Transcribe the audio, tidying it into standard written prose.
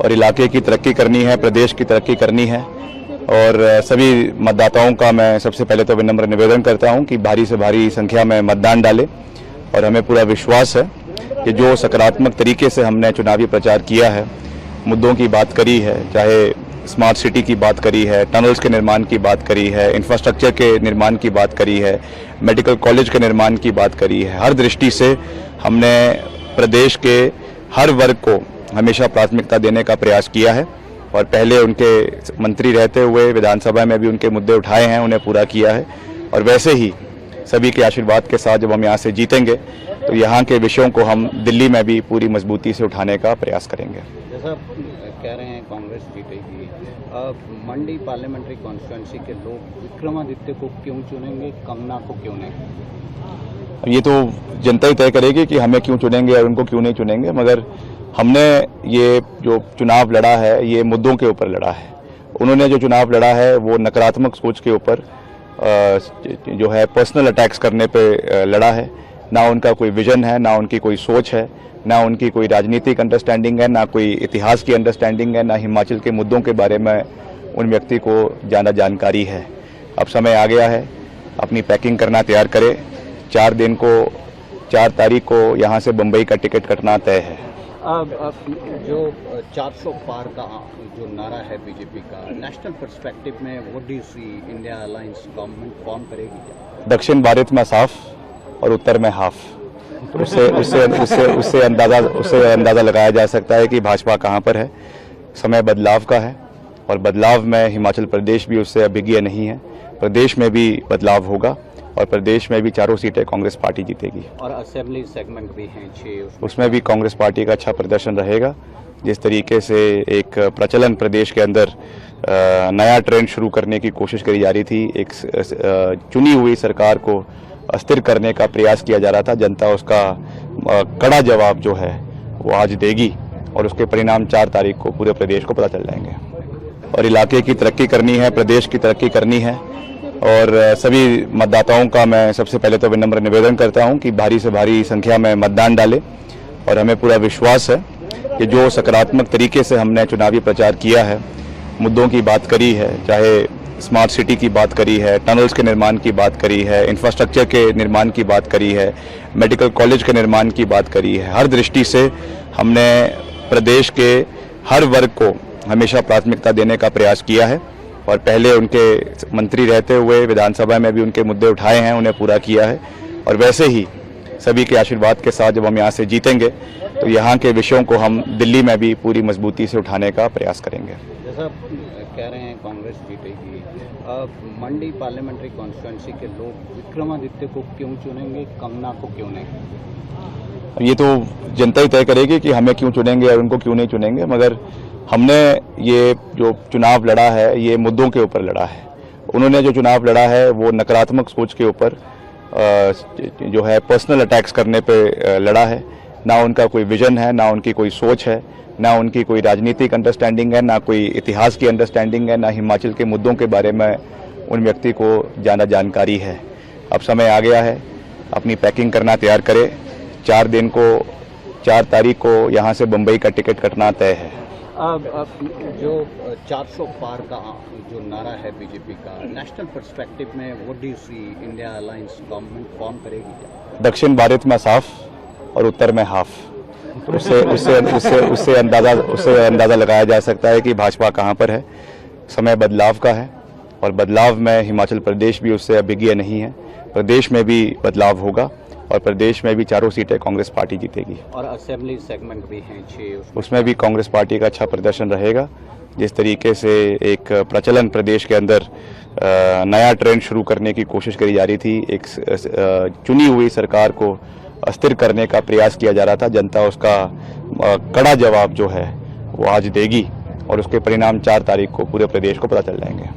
और इलाके की तरक्की करनी है, प्रदेश की तरक्की करनी है। और सभी मतदाताओं का मैं सबसे पहले तो विनम्र निवेदन करता हूं कि भारी से भारी संख्या में मतदान डालें। और हमें पूरा विश्वास है कि जो सकारात्मक तरीके से हमने चुनावी प्रचार किया है, मुद्दों की बात करी है, चाहे स्मार्ट सिटी की बात करी है, टनल्स के निर्माण की बात करी है, इंफ्रास्ट्रक्चर के निर्माण की बात करी है, मेडिकल कॉलेज के निर्माण की बात करी है, हर दृष्टि से हमने प्रदेश के हर वर्ग को हमेशा प्राथमिकता देने का प्रयास किया है। और पहले उनके मंत्री रहते हुए विधानसभा में भी उनके मुद्दे उठाए हैं, उन्हें पूरा किया है। और वैसे ही सभी के आशीर्वाद के साथ जब हम यहाँ से जीतेंगे तो यहाँ के विषयों को हम दिल्ली में भी पूरी मजबूती से उठाने का प्रयास करेंगे। जैसा कह रहे हैं कांग्रेस जीतेगी, मंडी पार्लियामेंट्री कॉन्स्टिट्यूंसी के लोग विक्रमादित्य को क्यों चुनेंगे, कंगना को क्यों नहीं? ये तो जनता ही तय करेगी कि हमें क्यों चुनेंगे और उनको क्यों नहीं चुनेंगे। मगर हमने ये जो चुनाव लड़ा है ये मुद्दों के ऊपर लड़ा है। उन्होंने जो चुनाव लड़ा है वो नकारात्मक सोच के ऊपर जो है पर्सनल अटैक्स करने पे लड़ा है। ना उनका कोई विजन है, ना उनकी कोई सोच है, ना उनकी कोई राजनीतिक अंडरस्टैंडिंग है, ना कोई इतिहास की अंडरस्टैंडिंग है, ना हिमाचल के मुद्दों के बारे में उन व्यक्ति को ज़्यादा जानकारी है। अब समय आ गया है, अपनी पैकिंग करना तैयार करें। 4 तारीख को यहाँ से बम्बई का टिकट कटना तय है। जो 400 पार का जो नारा है बीजेपी का, नेशनल पर्सपेक्टिव में what do you see, India alliance government form करेगी? दक्षिण भारत में साफ और उत्तर में हाफ। तो उससे अंदाजा लगाया जा सकता है कि भाजपा कहाँ पर है। समय बदलाव का है और बदलाव में हिमाचल प्रदेश भी उससे अभिज्ञ नहीं है। प्रदेश में भी बदलाव होगा और प्रदेश में भी 4 सीटें कांग्रेस पार्टी जीतेगी। और असेंबली सेगमेंट भी हैं 6, उसमें भी कांग्रेस पार्टी का अच्छा प्रदर्शन रहेगा। जिस तरीके से एक प्रचलन प्रदेश के अंदर नया ट्रेंड शुरू करने की कोशिश करी जा रही थी, एक चुनी हुई सरकार को अस्थिर करने का प्रयास किया जा रहा था, जनता उसका कड़ा जवाब जो है वो आज देगी और उसके परिणाम 4 तारीख को पूरे प्रदेश को पता चल जाएंगे। और इलाके की तरक्की करनी है, प्रदेश की तरक्की करनी है। और सभी मतदाताओं का मैं सबसे पहले तो विनम्र निवेदन करता हूं कि भारी से भारी संख्या में मतदान डालें। और हमें पूरा विश्वास है कि जो सकारात्मक तरीके से हमने चुनावी प्रचार किया है, मुद्दों की बात करी है, चाहे स्मार्ट सिटी की बात करी है, टनल्स के निर्माण की बात करी है, इंफ्रास्ट्रक्चर के निर्माण की बात करी है, मेडिकल कॉलेज के निर्माण की बात करी है, हर दृष्टि से हमने प्रदेश के हर वर्ग को हमेशा प्राथमिकता देने का प्रयास किया है। और पहले उनके मंत्री रहते हुए विधानसभा में भी उनके मुद्दे उठाए हैं, उन्हें पूरा किया है। और वैसे ही सभी के आशीर्वाद के साथ जब हम यहाँ से जीतेंगे तो यहाँ के विषयों को हम दिल्ली में भी पूरी मजबूती से उठाने का प्रयास करेंगे। जैसा कह रहे हैं कांग्रेस जीतेगी, मंडी पार्लियामेंट्री कॉन्स्टिट्यूंसी के लोग विक्रमादित्य को क्यों चुनेंगे, कंगना को क्यों नहीं? ये तो जनता ही तय करेगी कि हमें क्यों चुनेंगे और उनको क्यों नहीं चुनेंगे। मगर हमने ये जो चुनाव लड़ा है ये मुद्दों के ऊपर लड़ा है। उन्होंने जो चुनाव लड़ा है वो नकारात्मक सोच के ऊपर जो है पर्सनल अटैक्स करने पे लड़ा है। ना उनका कोई विजन है, ना उनकी कोई सोच है, ना उनकी कोई राजनीतिक अंडरस्टैंडिंग है, ना कोई इतिहास की अंडरस्टैंडिंग है, ना हिमाचल के मुद्दों के बारे में उन व्यक्ति को ज़्यादा जानकारी है। अब समय आ गया है, अपनी पैकिंग करना तैयार करें। 4 तारीख को यहाँ से बम्बई का टिकट कटना तय है। जो 400 पार का जो नारा है बीजेपी का, नेशनल पर्सपेक्टिव में what do you see, India alliance government form करेगी? दक्षिण भारत में साफ और उत्तर में हाफ। तो उससे अंदाजा लगाया जा सकता है कि भाजपा कहाँ पर है। समय बदलाव का है और बदलाव में हिमाचल प्रदेश भी उससे अभिज्ञ नहीं है। प्रदेश में भी बदलाव होगा और प्रदेश में भी 4 सीटें कांग्रेस पार्टी जीतेगी। और असेंबली सेगमेंट भी हैं 6, उसमें भी कांग्रेस पार्टी का अच्छा प्रदर्शन रहेगा। जिस तरीके से एक प्रचलन प्रदेश के अंदर नया ट्रेंड शुरू करने की कोशिश करी जा रही थी, एक चुनी हुई सरकार को अस्थिर करने का प्रयास किया जा रहा था, जनता उसका कड़ा जवाब जो है वो आज देगी और उसके परिणाम 4 तारीख को पूरे प्रदेश को पता चल जाएंगे।